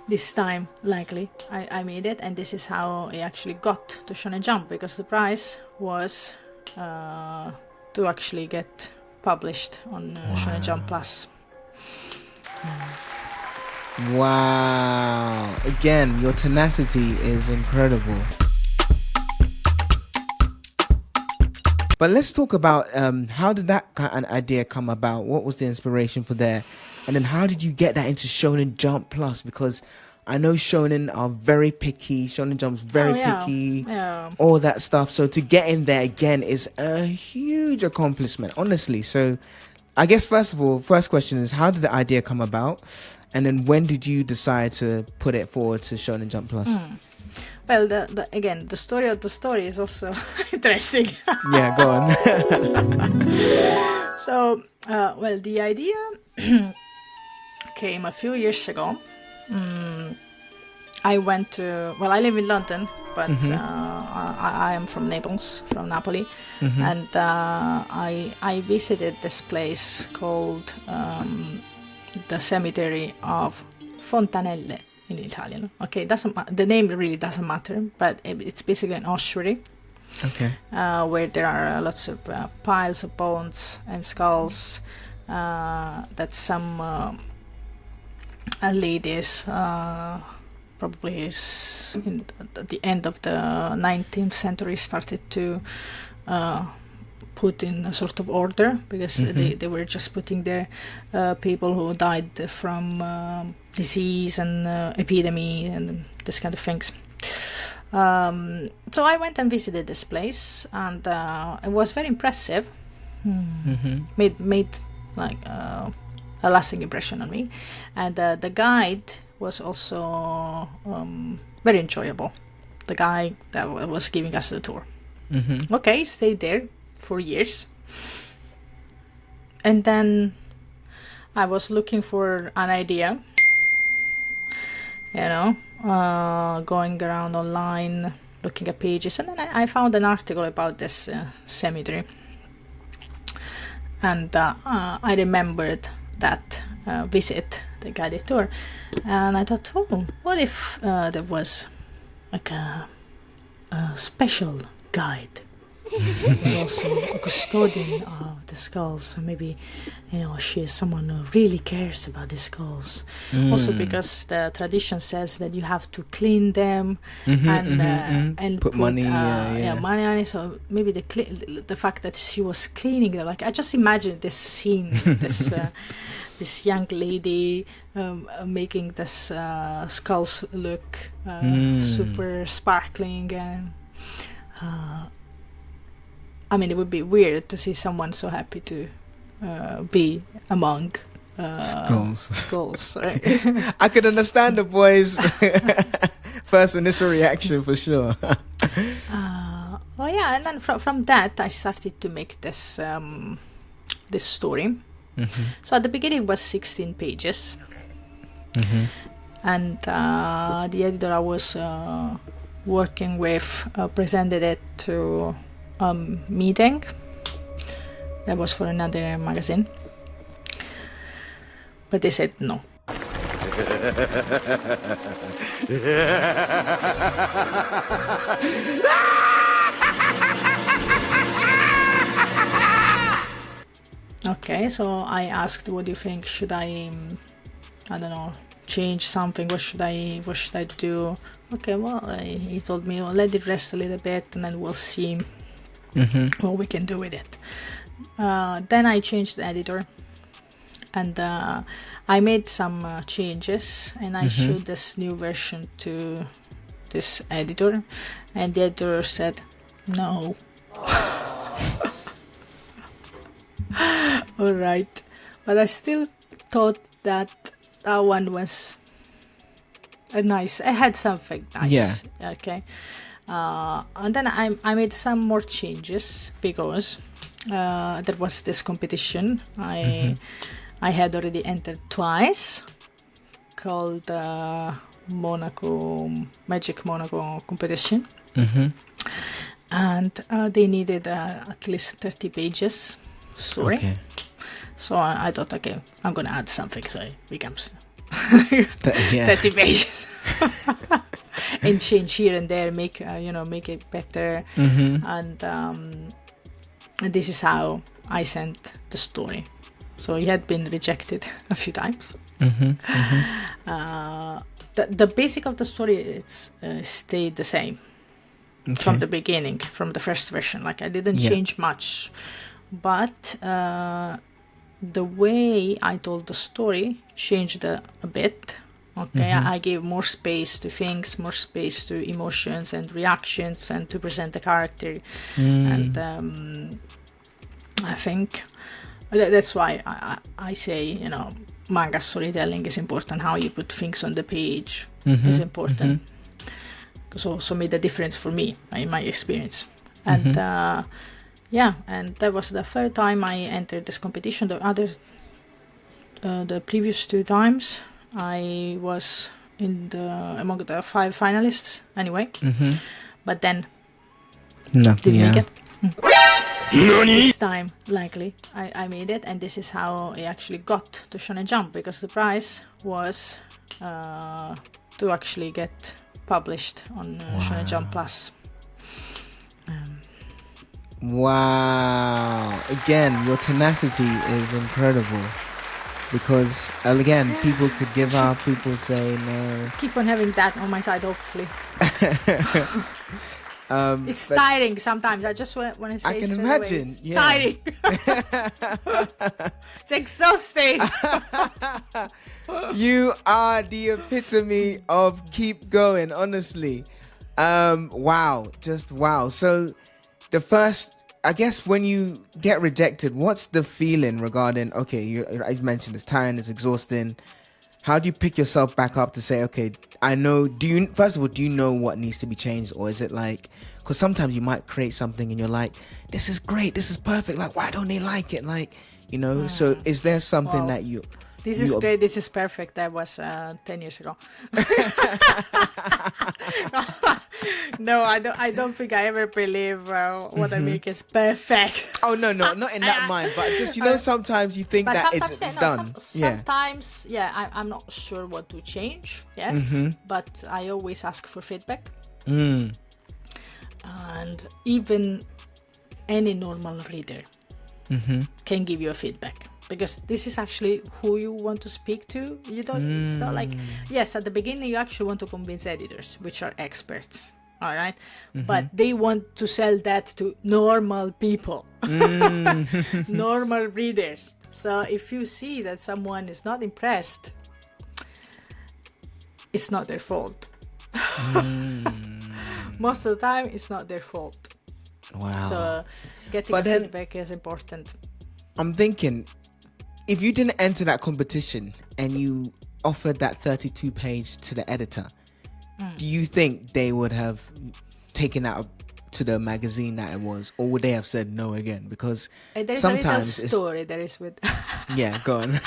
this time, likely, I made it, and this is how I actually got to Shonen Jump, because the prize was to actually get published on Shonen Jump Plus. Wow. Again, your tenacity is incredible. But let's talk about how did that kind of idea come about? What was the inspiration for there? And then how did you get that into Shonen Jump Plus? Because I know Shonen are very picky. Shonen Jump's very picky. Yeah. All that stuff. So to get in there again is a huge accomplishment, honestly. So I guess first of all, first question is, how did the idea come about? And then when did you decide to put it forward to Shonen Jump Plus? Well, again, the story of the story is also interesting. Yeah, go on. So, well, the idea came a few years ago. I went to, well, I live in London, but I am from Naples, from Napoli. And I visited this place called the Cemetery of Fontanelle in Italian. Okay, the name really doesn't matter, but it's basically an ossuary. Okay. Where there are lots of piles of bones and skulls that some ladies, probably at the end of the 19th century, started to put in a sort of order, because they were just putting there people who died from disease and epidemic and this kind of things. So I went and visited this place, and it was very impressive. Made like a lasting impression on me, and the guide was also very enjoyable. The guy that was giving us the tour. Okay, stayed there for years, and then I was looking for an idea, going around online, looking at pages, and then I found an article about this cemetery, and I remembered that visit, the guided tour, and I thought, what if there was like a special guide who's also a custodian of the skulls, so maybe she is someone who really cares about the skulls. Also because the tradition says that you have to clean them and put money money on it. So maybe the fact that she was cleaning them, like I just imagine this scene, this young lady making this skulls look super sparkling, and I mean, it would be weird to see someone so happy to be among skulls, right? I could understand the boys' first initial reaction for sure. And then from that I started to make this this story. So at the beginning it was 16 pages, and the editor I was working with presented it to meeting that was for another magazine, but they said no. Okay, so I asked, what do you think, should I don't know, change something, what should I do? Okay, well, he told me, let it rest a little bit and then we'll see what we can do with it. Then I changed the editor, and I made some changes, and I showed this new version to this editor, and the editor said no. All right, but I still thought that one was nice. I had something nice. Yeah. Okay. And then I made some more changes because there was this competition I had already entered twice, called Magic Monaco competition, and they needed at least 30 pages story. Okay. So I thought, okay, I'm gonna add something so it becomes 30 pages. And change here and there, make it better. And this is how I sent the story. So it had been rejected a few times. The basic of the story, it's stayed the same from the beginning, from the first version. Like, I didn't change much, but the way I told the story changed a bit. Okay, I gave more space to things, more space to emotions and reactions, and to present the character. And I think that's why I say, manga storytelling is important. How you put things on the page is important. So made a difference for me in my experience. And and that was the third time I entered this competition. The previous 2 times I was among the 5 finalists anyway. But then didn't make it. This time, likely, I made it, and this is how I actually got to Shonen Jump, because the prize was to actually get published on Shonen Jump Plus. Wow. Again, your tenacity is incredible. Because, again, people could give up, people say no. Keep on having that on my side, hopefully. It's tiring sometimes. I just want to say I can imagine. It's tiring. It's exhausting. You are the epitome of keep going, honestly. Wow. Just wow. So the first, I guess, when you get rejected, what's the feeling regarding, okay, as you mentioned, it's tiring, it's exhausting. How do you pick yourself back up to say, okay, I know, first of all, do you know what needs to be changed? Or is it like, because sometimes you might create something and you're like, this is great, this is perfect, like, why don't they like it? Like, so is there something that you... This is great, this is perfect. That was 10 years ago. No, I don't think I ever believe what I make is perfect. Oh, no, not in that mind, but just, sometimes you think that it's done. Sometimes, I'm not sure what to change, yes, but I always ask for feedback. And even any normal reader can give you a feedback. Because this is actually who you want to speak to. It's not like, yes, at the beginning you actually want to convince editors, which are experts, all right? But they want to sell that to normal people, normal readers. So if you see that someone is not impressed, it's not their fault. Most of the time, it's not their fault. Wow. So getting feedback is important. I'm thinking, if you didn't enter that competition and you offered that 32 page to the editor, do you think they would have taken that to the magazine that it was, or would they have said no again? Because there's sometimes a little story there is with yeah, go on.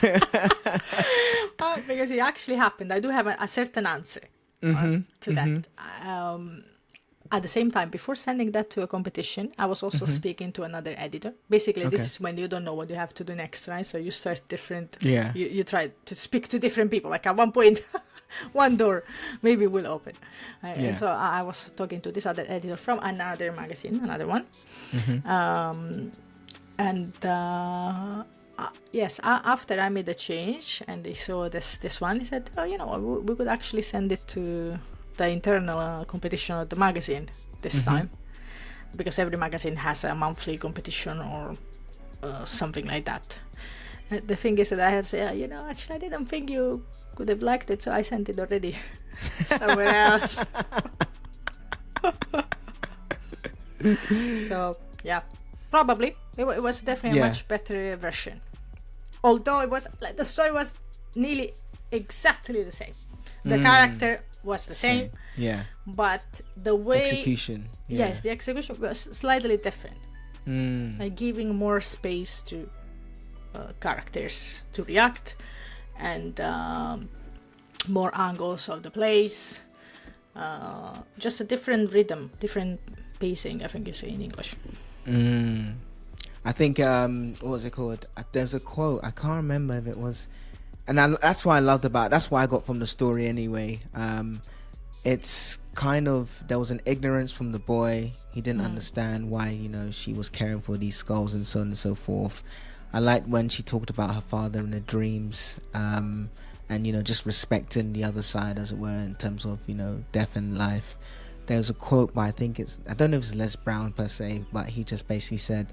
Because it actually happened. I do have a certain answer to that. At the same time, before sending that to a competition, I was also speaking to another editor. Basically, this is when you don't know what you have to do next, right? So you start different. Yeah. You try to speak to different people. Like at one point, one door maybe will open. So I was talking to this other editor from another magazine, another one. Yes, after I made the change and they saw this one, he said, oh, we could actually send it to the internal competition of the magazine this time, because every magazine has a monthly competition or something like that. The thing is that I had to say, actually I didn't think you could have liked it, so I sent it already somewhere else. So yeah, probably it was definitely a much better version, although the story was nearly exactly the same. The character was the same, but the way execution, the execution was slightly different, like giving more space to characters to react, and more angles of the plays, just a different rhythm, different pacing, I think you say in English. I think what was it called, there's a quote, I can't remember if it was And that's what I loved about. That's what I got from the story anyway. It's kind of, there was an ignorance from the boy. He didn't understand why, you know, she was caring for these skulls and so on and so forth. I liked when she talked about her father in the dreams, and, you know, just respecting the other side, as it were, in terms of, you know, death and life. There's a quote by, I don't know if it's Les Brown per se, but he just basically said,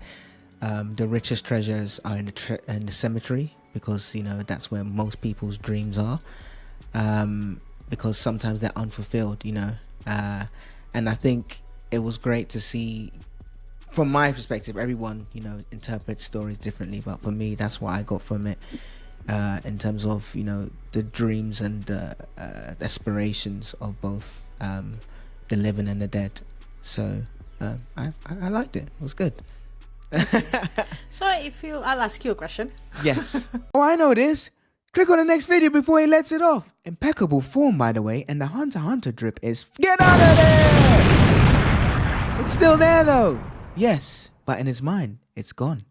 the richest treasures are in the cemetery, because, you know, that's where most people's dreams are, because sometimes they're unfulfilled, you know. And I think it was great to see, from my perspective, everyone, you know, interprets stories differently, but for me, that's what I got from it, in terms of, you know, the dreams and the aspirations of both the living and the dead. So I liked it. It was good. So I'll ask you a question. Yes. Oh, I know this. Click on the next video before he lets it off. Impeccable form, by the way, and the Hunter x Hunter drip is get out of there! It's still there though. Yes, but in his mind, it's gone.